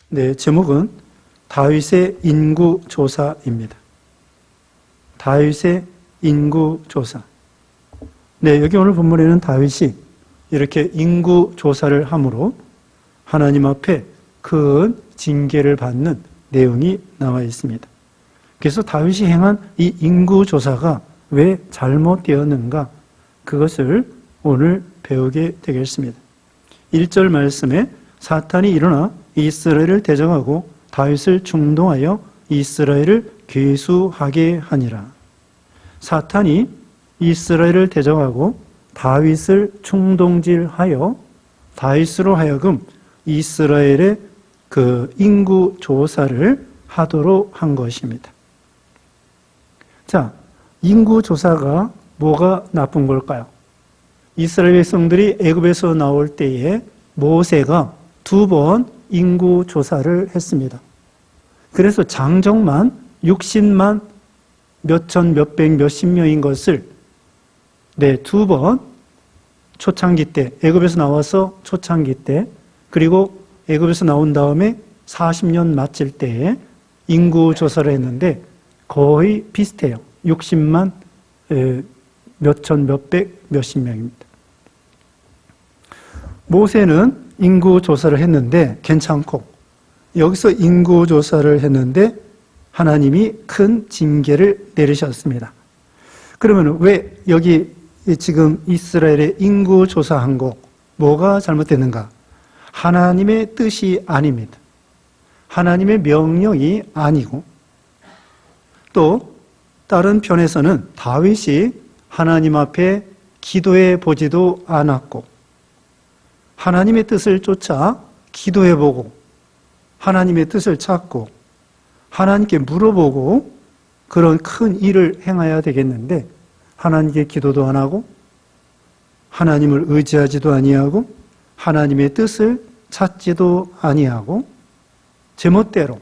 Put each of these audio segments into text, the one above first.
네, 제목은 다윗의 인구조사입니다. 다윗의 인구조사. 네, 여기 오늘 본문에는 다윗이 이렇게 인구조사를 함으로 하나님 앞에 큰 징계를 받는 내용이 나와 있습니다. 그래서 다윗이 행한 이 인구조사가 왜 잘못되었는가, 그것을 오늘 배우게 되겠습니다. 1절 말씀에 사탄이 일어나 이스라엘을 대적하고 다윗을 충동하여 이스라엘을 괴수하게 하니라. 사탄이 이스라엘을 대적하고 다윗을 충동질하여 다윗으로 하여금 이스라엘의 그 인구 조사를 하도록 한 것입니다. 자, 인구 조사가 뭐가 나쁜 걸까요? 이스라엘 백성들이 애굽에서 나올 때에 모세가 2번 인구 조사를 했습니다. 그래서 장정만 60만 몇천, 몇백, 몇십 명인 것을 2번 초창기 때, 애굽에서 나와서 초창기 때, 그리고 애굽에서 나온 다음에 40년 마칠 때에 인구 조사를 했는데 거의 비슷해요. 60만 몇천, 몇백, 몇십 명입니다. 모세는 인구 조사를 했는데 괜찮고, 여기서 인구 조사를 했는데 하나님이 큰 징계를 내리셨습니다. 그러면 왜 여기 지금 이스라엘의 인구 조사한 거 뭐가 잘못됐는가? 하나님의 뜻이 아닙니다. 하나님의 명령이 아니고, 또 다른 편에서는 다윗이 하나님 앞에 기도해 보지도 않았고, 하나님의 뜻을 쫓아 기도해 보고 하나님의 뜻을 찾고 하나님께 물어보고 그런 큰 일을 행해야 되겠는데, 하나님께 기도도 안 하고 하나님을 의지하지도 아니하고 하나님의 뜻을 찾지도 아니하고 제멋대로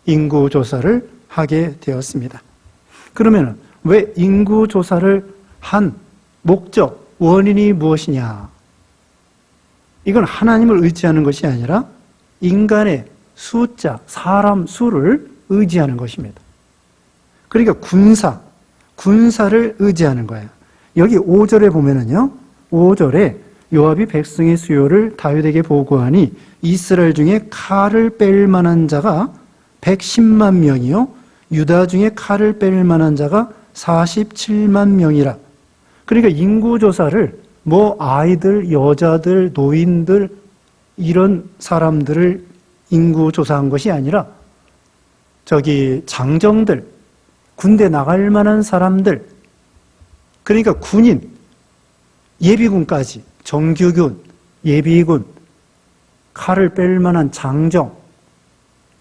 인구조사를 하게 되었습니다. 그러면 왜 인구조사를 한 목적, 원인이 무엇이냐? 이건 하나님을 의지하는 것이 아니라 인간의 숫자, 사람 수를 의지하는 것입니다. 그러니까 군사를 의지하는 거예요. 여기 5절에 보면은요, 5절에 요압이 백성의 수요를 다윗에게 보고하니 이스라엘 중에 칼을 뺄 만한 자가 110만 명이요 유다 중에 칼을 뺄 만한 자가 47만 명이라. 그러니까 인구조사를 아이들, 여자들, 노인들 이런 사람들을 인구조사한 것이 아니라 장정들, 군대 나갈 만한 사람들, 그러니까 군인, 예비군까지, 정규군, 예비군, 칼을 뺄 만한 장정,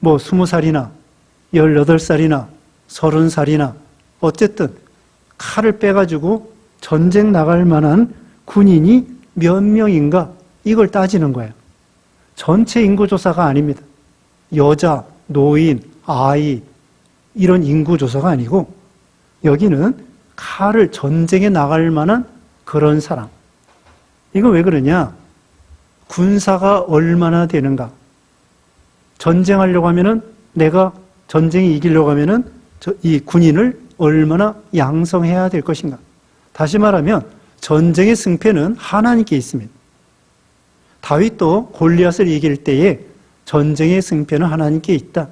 20살이나 18살이나 30살이나 어쨌든 칼을 빼가지고 전쟁 나갈 만한 군인이 몇 명인가, 이걸 따지는 거예요. 전체 인구조사가 아닙니다. 여자, 노인, 아이 이런 인구조사가 아니고 여기는 칼을 전쟁에 나갈 만한 그런 사람. 이거 왜 그러냐? 군사가 얼마나 되는가? 전쟁하려고 하면은, 내가 전쟁이 이기려고 하면은 이 군인을 얼마나 양성해야 될 것인가? 다시 말하면 전쟁의 승패는 하나님께 있습니다. 다윗도 골리앗을 이길 때에 전쟁의 승패는 하나님께 있다.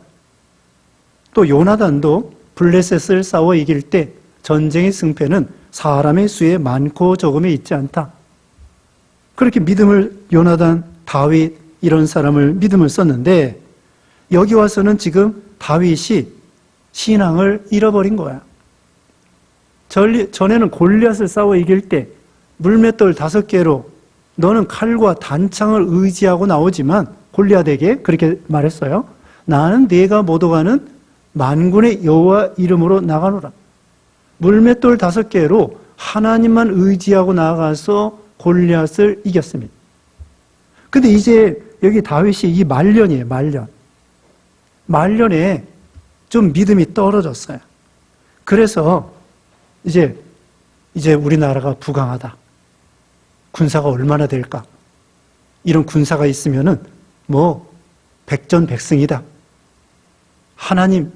또 요나단도 블레셋을 싸워 이길 때 전쟁의 승패는 사람의 수에 많고 적음에 있지 않다. 그렇게 요나단, 다윗 이런 사람을 믿음을 썼는데, 여기 와서는 지금 다윗이 신앙을 잃어버린 거야. 전에는 골리앗을 싸워 이길 때 물맷돌 5개로 너는 칼과 단창을 의지하고 나오지만, 골리앗에게 그렇게 말했어요. 나는 네가 못 오가는 만군의 여호와 이름으로 나가노라. 물맷돌 5개로 하나님만 의지하고 나가서 골리앗을 이겼습니다. 근데 이제 여기 다윗이 이 말년이에요, 말년. 말년에 좀 믿음이 떨어졌어요. 그래서 이제 우리나라가 부강하다. 군사가 얼마나 될까? 이런 군사가 있으면은 백전백승이다. 하나님,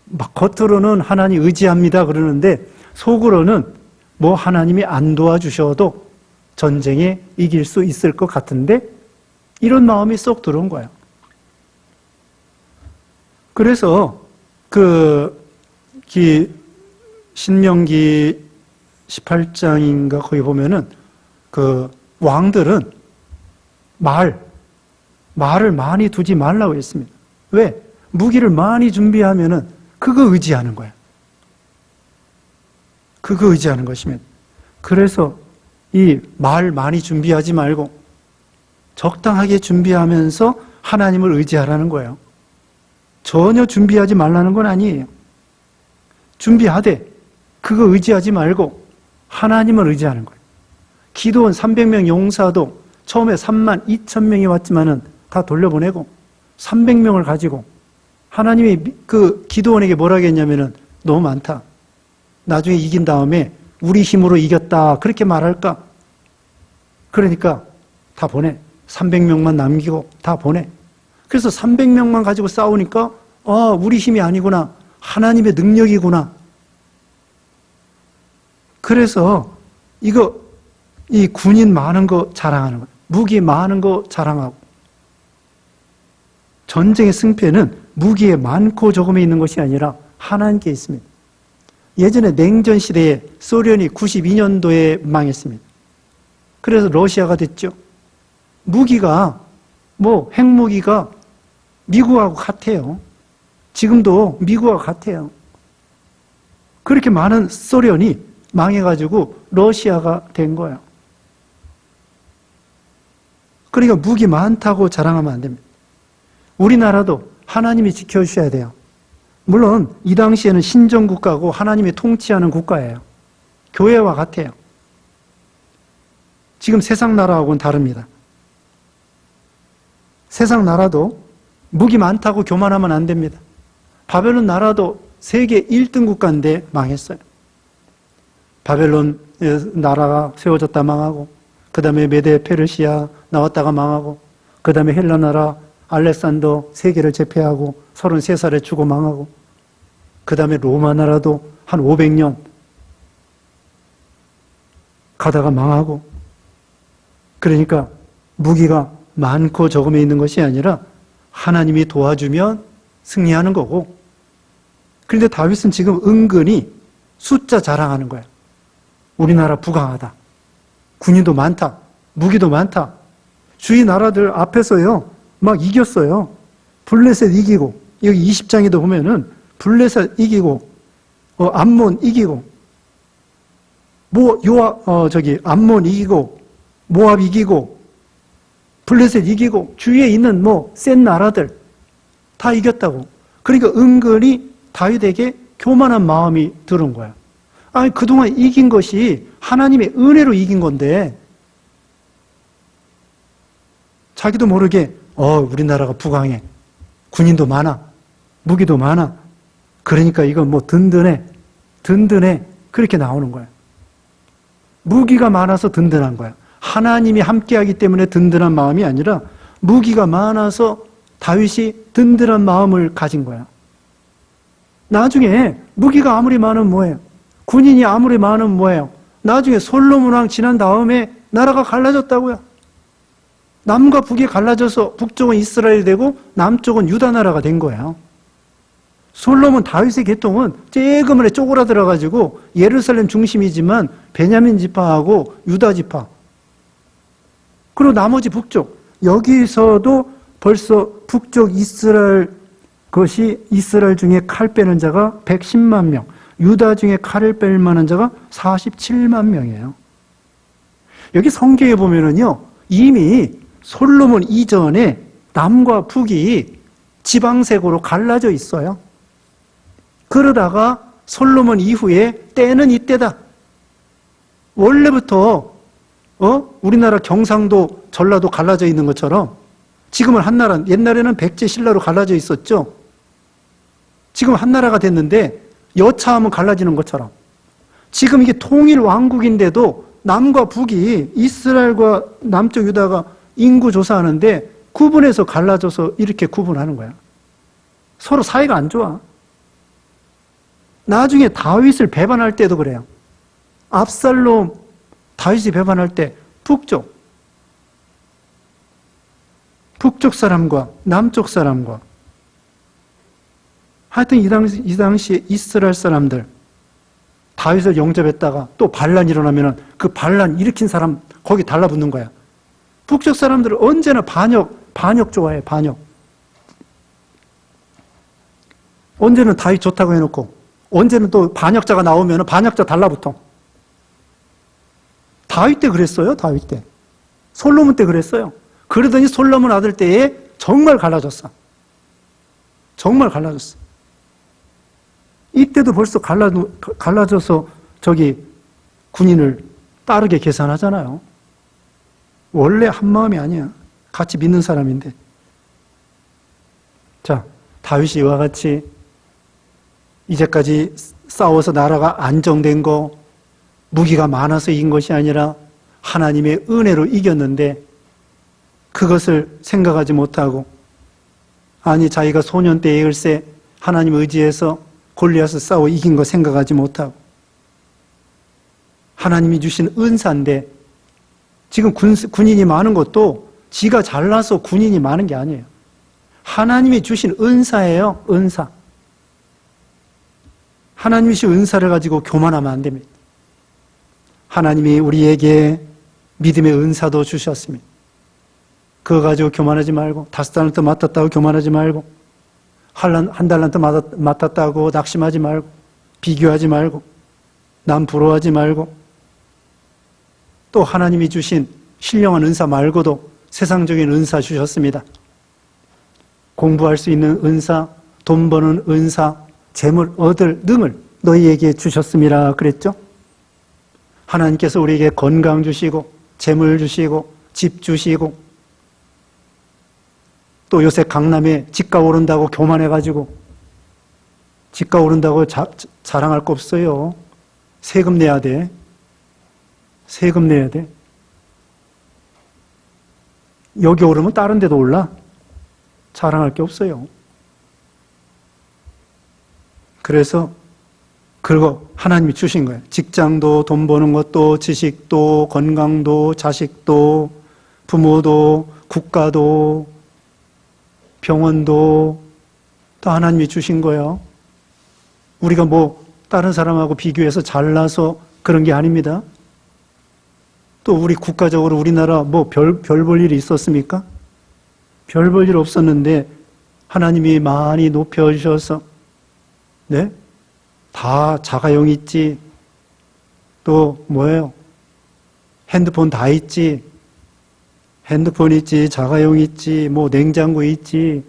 막 겉으로는 하나님 의지합니다 그러는데 속으로는 뭐 하나님이 안 도와주셔도 전쟁에 이길 수 있을 것 같은데 이런 마음이 쏙 들어온 거예요. 그래서 신명기 18장인가 거기 보면은 왕들은 말을 많이 두지 말라고 했습니다. 왜? 무기를 많이 준비하면은 그거 의지하는 거예요. 그거 의지하는 것입니다. 그래서 이 말 많이 준비하지 말고 적당하게 준비하면서 하나님을 의지하라는 거예요. 전혀 준비하지 말라는 건 아니에요. 준비하되 그거 의지하지 말고 하나님을 의지하는 거예요. 기도원 300명 용사도 처음에 32,000명이 왔지만은 다 돌려보내고 300명을 가지고 하나님이 기도원에게 뭐라고 했냐면은 너무 많다. 나중에 이긴 다음에 우리 힘으로 이겼다. 그렇게 말할까? 그러니까 다 보내. 300명만 남기고 다 보내. 그래서 300명만 가지고 싸우니까 우리 힘이 아니구나. 하나님의 능력이구나. 그래서 이 군인 많은 거 자랑하는 거예요. 무기 많은 거 자랑하고. 전쟁의 승패는 무기에 많고 적음에 있는 것이 아니라 하나님께 있습니다. 예전에 냉전 시대에 소련이 92년도에 망했습니다. 그래서 러시아가 됐죠. 무기가 핵무기가 미국하고 같아요. 지금도 미국하고 같아요. 그렇게 많은 소련이 망해가지고 러시아가 된 거예요. 그러니까 무기 많다고 자랑하면 안 됩니다. 우리나라도 하나님이 지켜주셔야 돼요. 물론 이 당시에는 신정국가고 하나님이 통치하는 국가예요. 교회와 같아요. 지금 세상 나라하고는 다릅니다. 세상 나라도 무기 많다고 교만하면 안 됩니다. 바벨론 나라도 세계 1등 국가인데 망했어요. 바벨론 나라가 세워졌다 망하고, 그 다음에 메데 페르시아 나왔다가 망하고, 그 다음에 헬라 나라 알렉산더 세계를 제패하고 33살에 죽어 망하고, 그 다음에 로마 나라도 한 500년 가다가 망하고. 그러니까 무기가 많고 적음에 있는 것이 아니라 하나님이 도와주면 승리하는 거고. 그런데 다윗은 지금 은근히 숫자 자랑하는 거예요. 우리나라 부강하다. 군인도 많다. 무기도 많다. 주위 나라들 앞에서요 막 이겼어요. 블레셋 이기고, 여기 20장에도 보면은 블레셋 이기고, 암몬 이기고, 암몬 이기고, 모압 이기고, 블레셋 이기고, 주위에 있는 센 나라들 다 이겼다고. 그러니까 은근히 다윗에게 교만한 마음이 들은 거야. 아니, 그동안 이긴 것이 하나님의 은혜로 이긴 건데, 자기도 모르게 우리나라가 부강해. 군인도 많아. 무기도 많아. 그러니까 이건 든든해. 그렇게 나오는 거야. 무기가 많아서 든든한 거야. 하나님이 함께하기 때문에 든든한 마음이 아니라 무기가 많아서 다윗이 든든한 마음을 가진 거야. 나중에 무기가 아무리 많으면 뭐예요? 군인이 아무리 많으면 뭐예요? 나중에 솔로몬 왕 지난 다음에 나라가 갈라졌다고요. 남과 북이 갈라져서 북쪽은 이스라엘이 되고 남쪽은 유다 나라가 된 거예요. 솔로몬 다윗의 계통은 쬐그만에 쪼그라들어가지고 예루살렘 중심이지만 베냐민 지파하고 유다 지파, 그리고 나머지 북쪽, 여기서도 벌써 북쪽 이스라엘 중에 칼 빼는 자가 110만 명, 유다 중에 칼을 뺄 만한 자가 47만 명이에요. 여기 성경에 보면은요, 이미 솔로몬 이전에 남과 북이 지방색으로 갈라져 있어요. 그러다가 솔로몬 이후에 때는 이때다. 원래부터 우리나라 경상도, 전라도 갈라져 있는 것처럼 지금은 한나라, 옛날에는 백제, 신라로 갈라져 있었죠. 지금 한나라가 됐는데 여차하면 갈라지는 것처럼 지금 이게 통일 왕국인데도 남과 북이, 이스라엘과 남쪽 유다가 인구 조사하는데 구분해서 갈라져서 이렇게 구분하는 거야. 서로 사이가 안 좋아. 나중에 다윗을 배반할 때도 그래요. 압살롬 다윗이 배반할 때 북쪽 사람과 남쪽 사람과 하여튼 이 당시에 이스라엘 사람들 다윗을 영접했다가 또 반란 일어나면 그 반란 일으킨 사람 거기 달라붙는 거야. 북쪽 사람들은 언제나 반역 좋아해. 반역. 언제는 다윗 좋다고 해놓고 언제는 또 반역자가 나오면 반역자 달라붙어. 다윗 때 그랬어요. 다윗 때. 솔로몬 때 그랬어요. 그러더니 솔로몬 아들 때에 정말 갈라졌어. 정말 갈라졌어. 이때도 벌써 갈라져서 저기 군인을 따르게 계산하잖아요. 원래 한 마음이 아니야. 같이 믿는 사람인데. 자, 다윗이 이와 같이 이제까지 싸워서 나라가 안정된 거, 무기가 많아서 이긴 것이 아니라 하나님의 은혜로 이겼는데 그것을 생각하지 못하고, 아니 자기가 소년 때에 글쎄 하나님 의지해서 골리앗을 싸워 이긴 거 생각하지 못하고, 하나님이 주신 은사인데, 지금 군인이 많은 것도 지가 잘나서 군인이 많은 게 아니에요. 하나님이 주신 은사예요. 은사. 하나님이 주신 은사를 가지고 교만하면 안 됩니다. 하나님이 우리에게 믿음의 은사도 주셨습니다. 그거 가지고 교만하지 말고, 5달란트 맡았다고 교만하지 말고, 한 달란트 맡았다고 낙심하지 말고, 비교하지 말고, 남 부러워하지 말고, 또 하나님이 주신 신령한 은사 말고도 세상적인 은사 주셨습니다. 공부할 수 있는 은사, 돈 버는 은사, 재물 얻을 능을 너희에게 주셨음이라 그랬죠? 하나님께서 우리에게 건강 주시고, 재물 주시고, 집 주시고, 또 요새 강남에 집가 오른다고 교만해가지고, 집가 오른다고 자랑할 거 없어요. 세금 내야 돼. 세금 내야 돼. 여기 오르면 다른 데도 올라. 자랑할 게 없어요. 그래서 그리고 하나님이 주신 거예요. 직장도, 돈 버는 것도, 지식도, 건강도, 자식도, 부모도, 국가도, 병원도 다 하나님이 주신 거예요. 우리가 뭐 다른 사람하고 비교해서 잘나서 그런 게 아닙니다. 또 우리 국가적으로 우리나라 뭐 별 볼 일이 있었습니까? 별 볼 일 없었는데 하나님이 많이 높여주셔서, 네? 다 자가용 있지, 또 뭐예요? 핸드폰 다 있지, 핸드폰 있지, 자가용 있지, 뭐 냉장고 있지,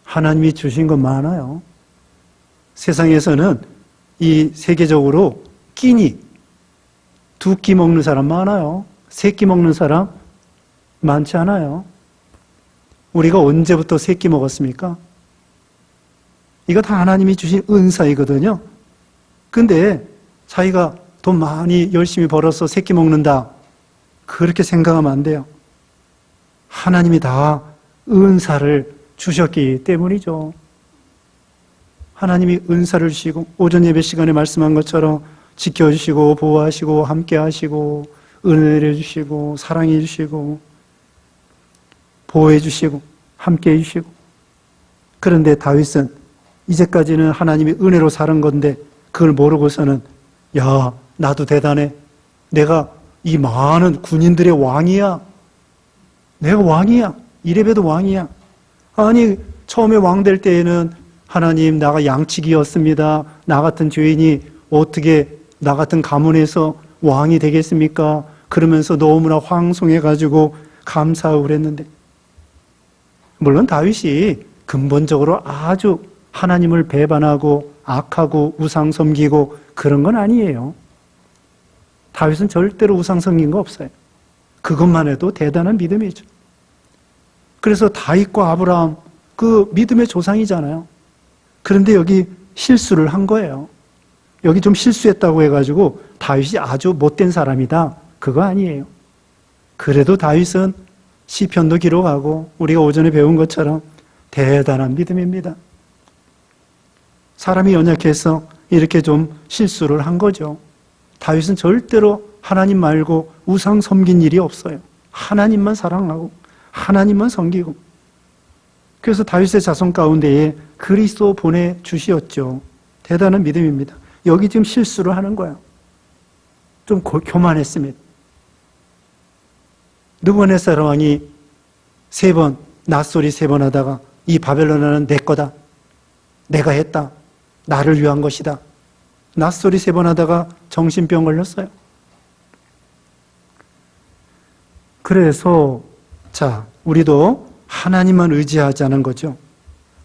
하나님이 주신 거 많아요. 세상에서는 이 세계적으로 끼니, 2끼 먹는 사람 많아요. 3끼 먹는 사람 많지 않아요. 우리가 언제부터 3끼 먹었습니까? 이거 다 하나님이 주신 은사이거든요. 근데 자기가 돈 많이 열심히 벌어서 3끼 먹는다, 그렇게 생각하면 안 돼요. 하나님이 다 은사를 주셨기 때문이죠. 하나님이 은사를 주시고, 오전 예배 시간에 말씀한 것처럼 지켜주시고, 보호하시고, 함께 하시고, 은혜를 주시고, 사랑해 주시고, 보호해 주시고, 함께 해 주시고. 그런데 다윗은 이제까지는 하나님이 은혜로 사는 건데 그걸 모르고서는, 야, 나도 대단해. 내가 이 많은 군인들의 왕이야. 내가 왕이야. 이레벨도 왕이야. 아니, 처음에 왕 될 때에는 하나님, 나가 양치기였습니다. 나 같은 죄인이 어떻게 나 같은 가문에서 왕이 되겠습니까? 그러면서 너무나 황송해가지고 감사하고 그랬는데, 물론 다윗이 근본적으로 아주 하나님을 배반하고 악하고 우상 섬기고 그런 건 아니에요. 다윗은 절대로 우상 섬긴 거 없어요. 그것만 해도 대단한 믿음이죠. 그래서 다윗과 아브라함, 그 믿음의 조상이잖아요. 그런데 여기 실수를 한 거예요. 여기 좀 실수했다고 해가지고 다윗이 아주 못된 사람이다, 그거 아니에요. 그래도 다윗은 시편도 기록하고 우리가 오전에 배운 것처럼 대단한 믿음입니다. 사람이 연약해서 이렇게 좀 실수를 한 거죠. 다윗은 절대로 하나님 말고 우상 섬긴 일이 없어요. 하나님만 사랑하고 하나님만 섬기고, 그래서 다윗의 자손 가운데에 그리스도 보내주시었죠. 대단한 믿음입니다. 여기 지금 실수를 하는 거예요. 좀 교만했습니다. 느부갓네살 왕이 3번 낫소리 3번 하다가 이 바벨론은 내 거다, 내가 했다, 나를 위한 것이다, 낫소리 3번 하다가 정신병 걸렸어요. 그래서 우리도 하나님만 의지하자는 거죠.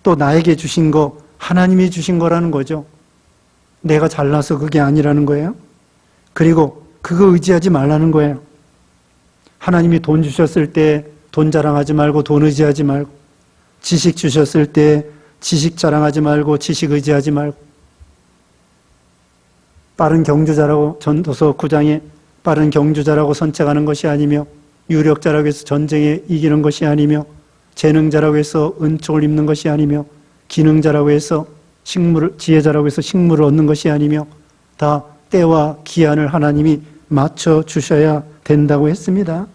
또 나에게 주신 거 하나님이 주신 거라는 거죠. 내가 잘나서 그게 아니라는 거예요. 그리고 그거 의지하지 말라는 거예요. 하나님이 돈 주셨을 때 돈 자랑하지 말고 돈 의지하지 말고, 지식 주셨을 때 지식 자랑하지 말고 지식 의지하지 말고, 빠른 경주자라고 전도서 9장에 빠른 경주자라고 선책하는 것이 아니며, 유력자라고 해서 전쟁에 이기는 것이 아니며, 재능자라고 해서 은총을 입는 것이 아니며, 기능자라고 해서 지혜자라고 해서 식물을 얻는 것이 아니며, 다 때와 기한을 하나님이 맞춰 주셔야 된다고 했습니다.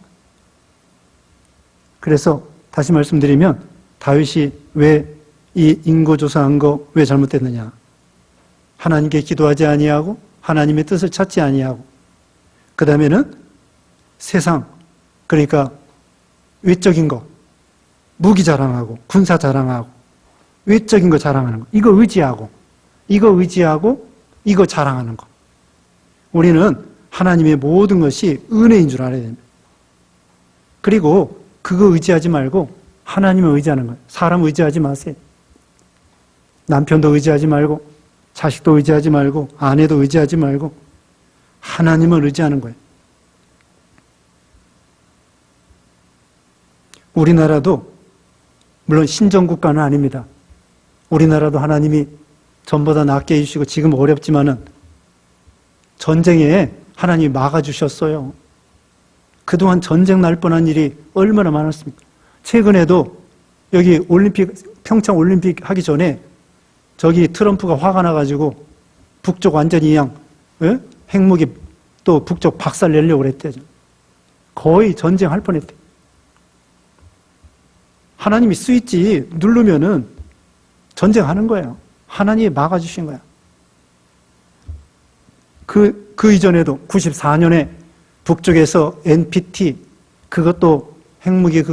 그래서 다시 말씀드리면 다윗이 왜 이 인고조사한 거 왜 잘못됐느냐? 하나님께 기도하지 아니하고 하나님의 뜻을 찾지 아니하고, 그 다음에는 세상, 그러니까 외적인 거, 무기 자랑하고 군사 자랑하고 외적인 거 자랑하는 거, 이거 의지하고 이거 자랑하는 거. 우리는 하나님의 모든 것이 은혜인 줄 알아야 됩니다. 그리고 그거 의지하지 말고 하나님을 의지하는 거예요. 사람 의지하지 마세요. 남편도 의지하지 말고 자식도 의지하지 말고 아내도 의지하지 말고 하나님을 의지하는 거예요. 우리나라도 물론 신정국가는 아닙니다. 우리나라도 하나님이 전보다 낫게 해주시고 지금 어렵지만은 전쟁에 하나님이 막아주셨어요. 그동안 전쟁 날 뻔한 일이 얼마나 많았습니까? 최근에도 여기 평창 올림픽 하기 전에 저기 트럼프가 화가 나가지고 북쪽 완전히 그냥 핵무기 또 북쪽 박살 내려고 그랬대요. 거의 전쟁할 뻔했대요. 하나님이 스위치 누르면은 전쟁하는 거예요. 하나님이 막아주신 거야. 그 이전에도 94년에 북쪽에서 NPT, 그것도 핵무기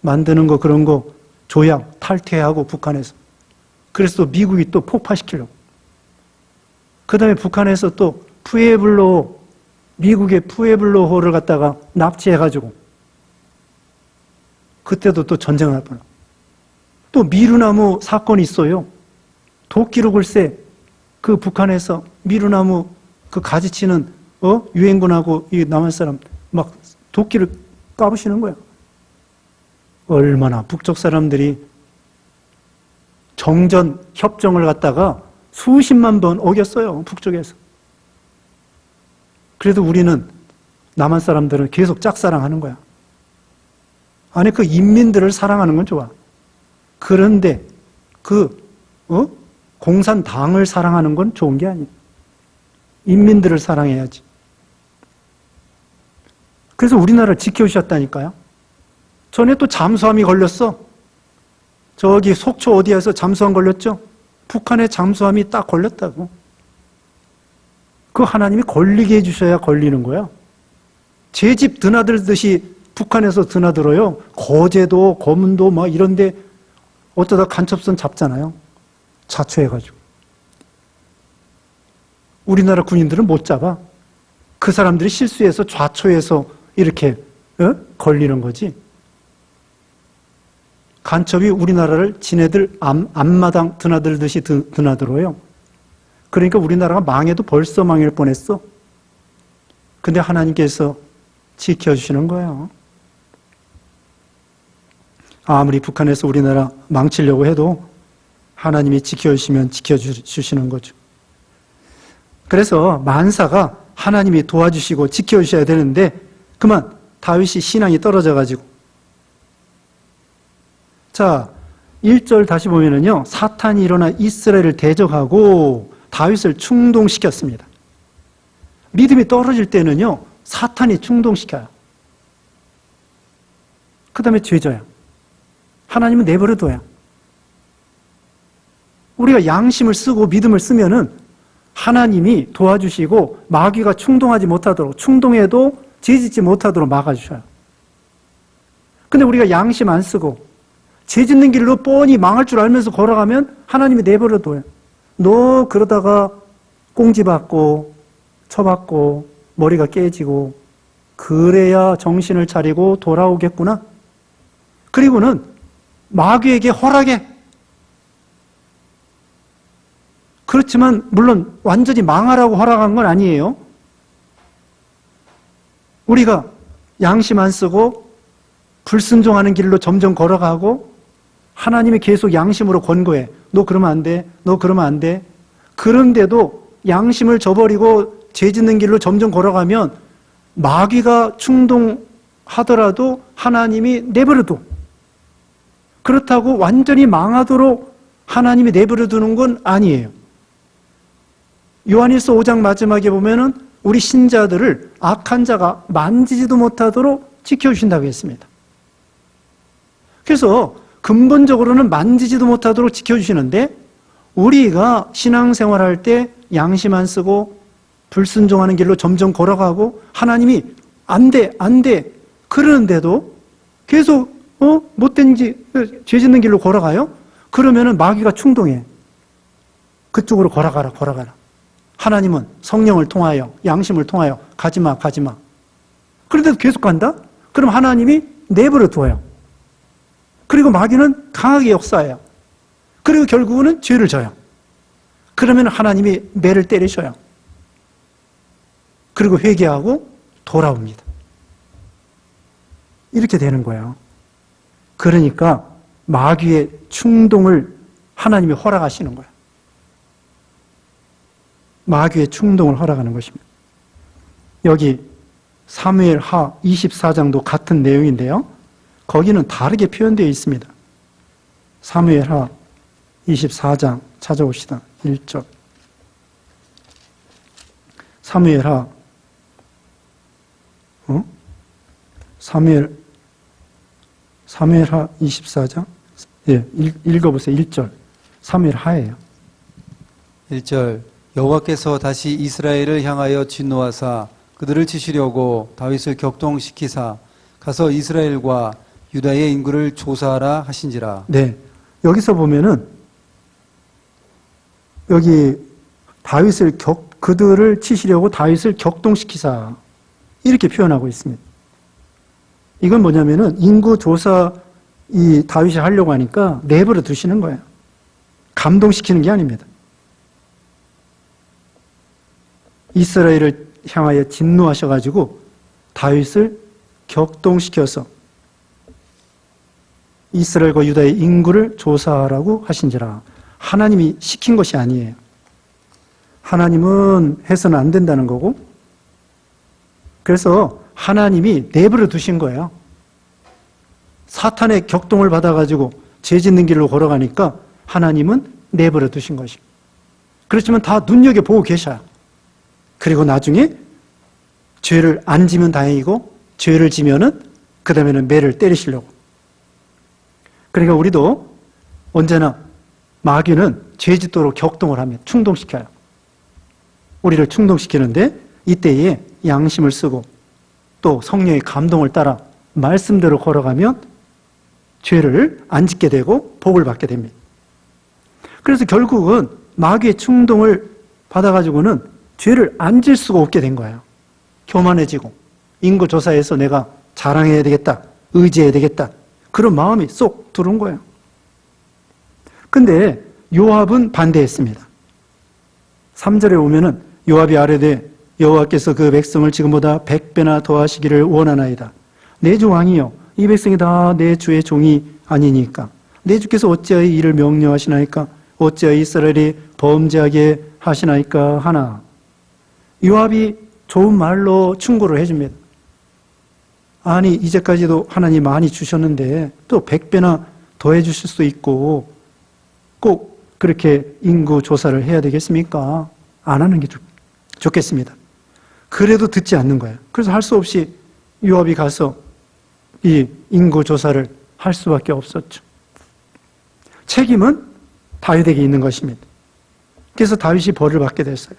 만드는 거 그런 거 조약 탈퇴하고 북한에서. 그래서 또 미국이 또 폭파시키려고. 그 다음에 북한에서 또 미국의 푸에블로호를 갖다가 납치해가지고 그때도 또 전쟁을 할 뻔하고. 또 미루나무 사건이 있어요. 도끼로 글쎄 그 북한에서 미루나무 그 가지치는 유엔군하고 이 남한 사람 막 도끼를 까부시는 거야. 얼마나 북쪽 사람들이 정전 협정을 갖다가 수십만 번 어겼어요. 북쪽에서. 그래도 우리는 남한 사람들은 계속 짝사랑하는 거야. 아니 그 인민들을 사랑하는 건 좋아. 그런데 공산당을 사랑하는 건 좋은 게 아니에요. 인민들을 사랑해야지. 그래서 우리나라를 지켜주셨다니까요. 전에 또 잠수함이 걸렸어. 저기 속초 어디에서 잠수함 걸렸죠? 북한에 잠수함이 딱 걸렸다고. 그 하나님이 걸리게 해주셔야 걸리는 거야. 제 집 드나들듯이 북한에서 드나들어요. 거제도, 거문도 막 이런데 어쩌다 간첩선 잡잖아요. 자초해가지고. 우리나라 군인들은 못 잡아. 그 사람들이 실수해서 좌초해서 이렇게 걸리는 거지. 간첩이 우리나라를 지네들 앞마당 드나들듯이 드나들어요. 그러니까 우리나라가 망해도 벌써 망할 뻔했어. 근데 하나님께서 지켜주시는 거예요. 아무리 북한에서 우리나라 망치려고 해도 하나님이 지켜주시면 지켜주시는 거죠. 그래서 만사가 하나님이 도와주시고 지켜주셔야 되는데 그만 다윗이 신앙이 떨어져가지고. 자, 1절 다시 보면은요, 사탄이 일어나 이스라엘을 대적하고 다윗을 충동시켰습니다. 믿음이 떨어질 때는요, 사탄이 충동시켜요. 그 다음에 죄져요. 하나님은 내버려둬요. 우리가 양심을 쓰고 믿음을 쓰면은 하나님이 도와주시고 마귀가 충동하지 못하도록, 충동해도 죄짓지 못하도록 막아주셔요. 근데 우리가 양심 안 쓰고 죄짓는 길로 뻔히 망할 줄 알면서 걸어가면 하나님이 내버려둬요. 너 그러다가 꽁지받고 쳐받고 머리가 깨지고 그래야 정신을 차리고 돌아오겠구나. 그리고는 마귀에게 허락해. 그렇지만 물론 완전히 망하라고 허락한 건 아니에요. 우리가 양심 안 쓰고 불순종하는 길로 점점 걸어가고 하나님이 계속 양심으로 권고해. 너 그러면 안 돼. 너 그러면 안 돼. 그런데도 양심을 저버리고 죄 짓는 길로 점점 걸어가면 마귀가 충동하더라도 하나님이 내버려둬. 그렇다고 완전히 망하도록 하나님이 내버려두는 건 아니에요. 요한일서 5장 마지막에 보면은 우리 신자들을 악한 자가 만지지도 못하도록 지켜주신다고 했습니다. 그래서 근본적으로는 만지지도 못하도록 지켜주시는데 우리가 신앙생활할 때 양심 안 쓰고 불순종하는 길로 점점 걸어가고 하나님이 안 돼, 안 돼 그러는데도 계속 못된 죄 짓는 길로 걸어가요? 그러면은 마귀가 충동해. 그쪽으로 걸어가라, 걸어가라. 하나님은 성령을 통하여, 양심을 통하여 가지마, 가지마. 그런데도 계속 간다? 그럼 하나님이 내버려 두어요. 그리고 마귀는 강하게 역사해요. 그리고 결국은 죄를 져요. 그러면 하나님이 매를 때리셔요. 그리고 회개하고 돌아옵니다. 이렇게 되는 거예요. 그러니까 마귀의 충동을 하나님이 허락하시는 거예요. 마귀의 충동을 허락하는 것입니다. 여기 사무엘하 24장도 같은 내용인데요. 거기는 다르게 표현되어 있습니다. 사무엘하 24장 찾아봅시다. 1절. 사무엘하 사무엘하 24장? 예, 읽어보세요. 1절. 사무엘하예요. 1절. 여호와께서 다시 이스라엘을 향하여 진노하사 그들을 치시려고 다윗을 격동시키사 가서 이스라엘과 유다의 인구를 조사하라 하신지라. 네. 여기서 보면은 여기 그들을 치시려고 다윗을 격동시키사 이렇게 표현하고 있습니다. 이건 뭐냐면은 인구 조사 이 다윗이 하려고 하니까 내버려 두시는 거예요. 감동시키는 게 아닙니다. 이스라엘을 향하여 진노하셔가지고 다윗을 격동시켜서 이스라엘과 유다의 인구를 조사하라고 하신지라. 하나님이 시킨 것이 아니에요. 하나님은 해서는 안 된다는 거고, 그래서 하나님이 내버려 두신 거예요. 사탄의 격동을 받아가지고 죄 짓는 길로 걸어가니까 하나님은 내버려 두신 것이고, 그렇지만 다 눈여겨보고 계셔요. 그리고 나중에 죄를 안 지면 다행이고 죄를 지면은 그 다음에는 매를 때리시려고. 그러니까 우리도 언제나 마귀는 죄 짓도록 격동을 하면 충동시켜요. 우리를 충동시키는데 이때에 양심을 쓰고 또 성령의 감동을 따라 말씀대로 걸어가면 죄를 안 짓게 되고 복을 받게 됩니다. 그래서 결국은 마귀의 충동을 받아가지고는 죄를 안 질 수가 없게 된 거예요. 교만해지고 인구조사에서 내가 자랑해야 되겠다, 의지해야 되겠다, 그런 마음이 쏙 들어온 거예요. 근데 요압은 반대했습니다. 3절에 오면은 요압이 아뢰되 여호와께서 그 백성을 지금보다 100배나 더하시기를 원하나이다. 내 주 왕이여, 이 백성이 다 내 주의 종이 아니니까 내 주께서 어찌하여 이를 명령하시나이까? 어찌하여 이스라엘이 범죄하게 하시나이까 하나. 요압이 좋은 말로 충고를 해줍니다. 아니 이제까지도 하나님 많이 주셨는데 또 100배나 더해 주실 수도 있고 꼭 그렇게 인구 조사를 해야 되겠습니까? 안 하는 게 좋겠습니다. 그래도 듣지 않는 거예요. 그래서 할 수 없이 요압이 가서 이 인구 조사를 할 수밖에 없었죠. 책임은 다윗에게 있는 것입니다. 그래서 다윗이 벌을 받게 됐어요.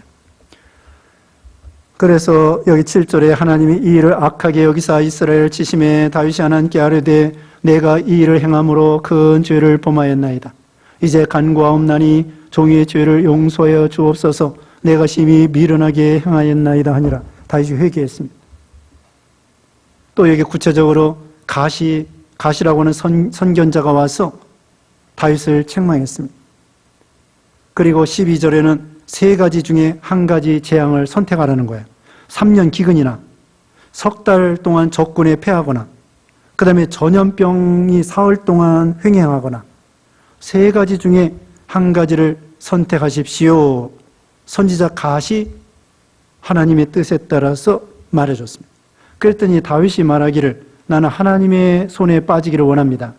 그래서 여기 7절에 하나님이 이 일을 악하게 여기사 이스라엘을 치심에 다윗이 하나님께 아뢰되 내가 이 일을 행함으로 큰 죄를 범하였나이다. 이제 간구하옵나니 종이의 죄를 용서하여 주옵소서. 내가 심히 미련하게 행하였나이다 하니라. 다윗이 회개했습니다. 또 여기 구체적으로 가시라고 하는 선견자가 와서 다윗을 책망했습니다. 그리고 12절에는 세 가지 중에 한 가지 재앙을 선택하라는 거예요. 3년 기근이나 석 달 동안 적군에 패하거나 그 다음에 전염병이 사흘 동안 횡행하거나 세 가지 중에 한 가지를 선택하십시오. 선지자 갓이 하나님의 뜻에 따라서 말해줬습니다. 그랬더니 다윗이 말하기를 나는 하나님의 손에 빠지기를 원합니다.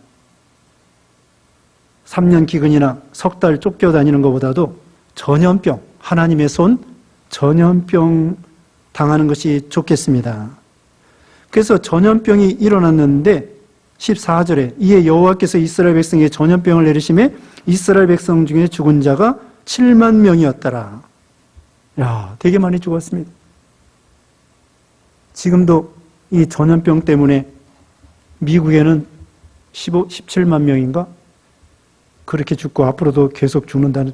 3년 기근이나 석 달 쫓겨다니는 것보다도 전염병, 하나님의 손, 전염병 당하는 것이 좋겠습니다. 그래서 전염병이 일어났는데 14절에 이에 여호와께서 이스라엘 백성에게 전염병을 내리심에 이스라엘 백성 중에 죽은 자가 7만 명이었더라. 야, 되게 많이 죽었습니다. 지금도 이 전염병 때문에 미국에는 17만 명인가? 그렇게 죽고 앞으로도 계속 죽는다는.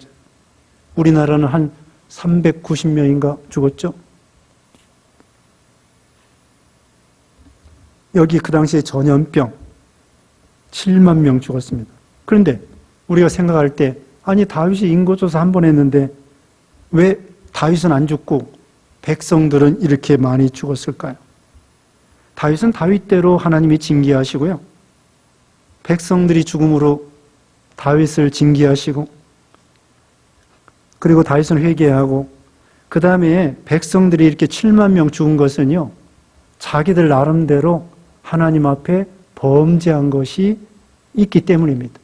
우리나라는 한 390명인가 죽었죠? 여기 그 당시에 전염병 7만 명 죽었습니다. 그런데 우리가 생각할 때 아니 다윗이 인구조사 한 번 했는데 왜 다윗은 안 죽고 백성들은 이렇게 많이 죽었을까요? 다윗은 다윗대로 하나님이 징계하시고요. 백성들이 죽음으로 다윗을 징계하시고 그리고 다윗은 회개하고 그 다음에 백성들이 이렇게 7만 명 죽은 것은요. 자기들 나름대로 하나님 앞에 범죄한 것이 있기 때문입니다.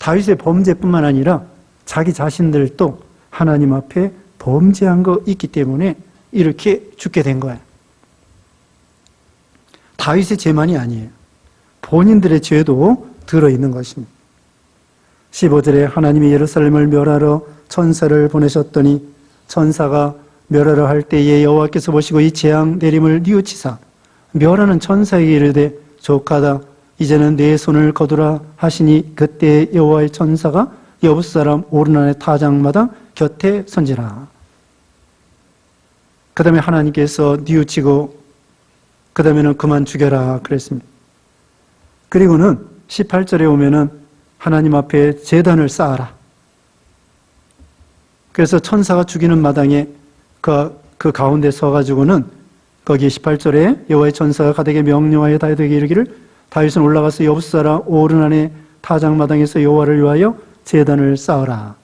다윗의 범죄뿐만 아니라 자기 자신들도 하나님 앞에 범죄한 거 있기 때문에 이렇게 죽게 된 거예요. 다윗의 죄만이 아니에요. 본인들의 죄도 들어있는 것입니다. 15절에 하나님이 예루살렘을 멸하러 천사를 보내셨더니 천사가 멸하러 할 때에 여호와께서 보시고 이 재앙 내림을 뉘우치사 멸하는 천사에게 이르되 족하다 이제는 내 손을 거두라 하시니 그때 여호와의 천사가 여부 사람 오르난의 타작마당 곁에 선지라. 그 다음에 하나님께서 뉘우치고 그 다음에는 그만 죽여라 그랬습니다. 그리고는 18절에 오면은 하나님 앞에 제단을 쌓아라. 그래서 천사가 죽이는 마당에 그 가운데 서가지고는 거기 18절에 여호와의 천사가 가드에게 명령하여 다윗에게 이르기를 다윗은 올라가서 여부사라 오르난의 타작마당에서 여호와를 위하여 제단을 쌓으라.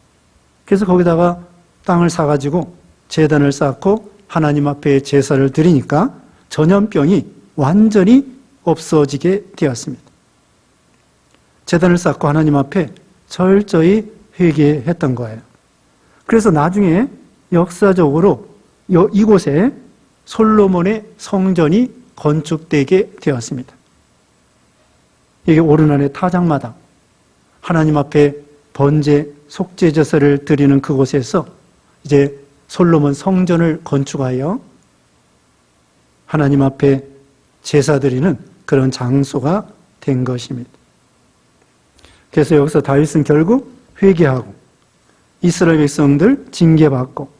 그래서 거기다가 땅을 사가지고 제단을 쌓고 하나님 앞에 제사를 드리니까 전염병이 완전히 없어지게 되었습니다. 제단을 쌓고 하나님 앞에 철저히 회개했던 거예요. 그래서 나중에 역사적으로 이곳에 솔로몬의 성전이 건축되게 되었습니다. 이게 오르난의 타작마당, 하나님 앞에 번제, 속죄 제사를 드리는 그곳에서 이제 솔로몬 성전을 건축하여 하나님 앞에 제사 드리는 그런 장소가 된 것입니다. 그래서 여기서 다윗은 결국 회개하고 이스라엘 백성들 징계받고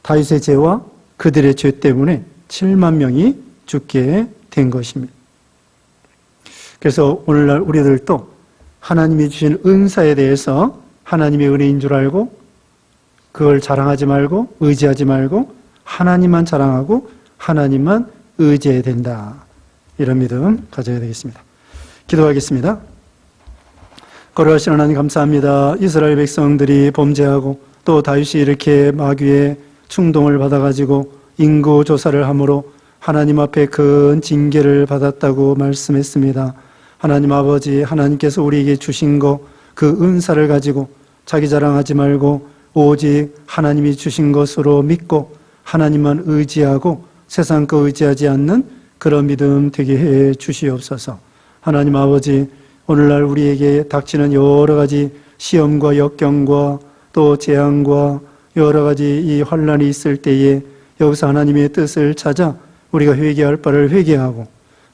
다윗의 죄와 그들의 죄 때문에 7만 명이 죽게 된 것입니다. 그래서 오늘날 우리들도 하나님이 주신 은사에 대해서 하나님의 은혜인 줄 알고 그걸 자랑하지 말고 의지하지 말고 하나님만 자랑하고 하나님만 의지해야 된다. 이런 믿음 가져야 되겠습니다. 기도하겠습니다. 거룩하신 하나님 감사합니다. 이스라엘 백성들이 범죄하고 또 다윗이 이렇게 마귀의 충동을 받아가지고 인구 조사를 함으로 하나님 앞에 큰 징계를 받았다고 말씀했습니다. 하나님 아버지, 하나님께서 우리에게 주신 그 은사를 가지고 자기 자랑하지 말고 오직 하나님이 주신 것으로 믿고 하나님만 의지하고 세상 거 의지하지 않는 그런 믿음 되게 해 주시옵소서. 하나님 아버지, 오늘날 우리에게 닥치는 여러 가지 시험과 역경과 또 재앙과 여러 가지 이 환난이 있을 때에 여기서 하나님의 뜻을 찾아 우리가 회개할 바를 회개하고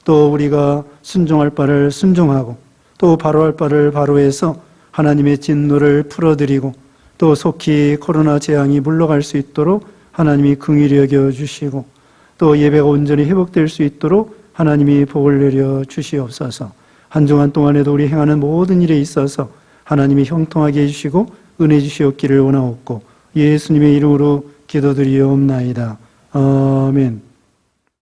또 우리가 순종할 바를 순종하고 또 바로할 바를 바로해서 하나님의 진노를 풀어드리고 또 속히 코로나 재앙이 물러갈 수 있도록 하나님이 긍휼히 여겨 주시고 또 예배가 온전히 회복될 수 있도록 하나님이 복을 내려 주시옵소서. 한 주간 동안에도 우리 행하는 모든 일에 있어서 하나님이 형통하게 해주시고 은혜 주시옵기를 원하옵고 예수님의 이름으로 기도드리옵나이다. 아멘.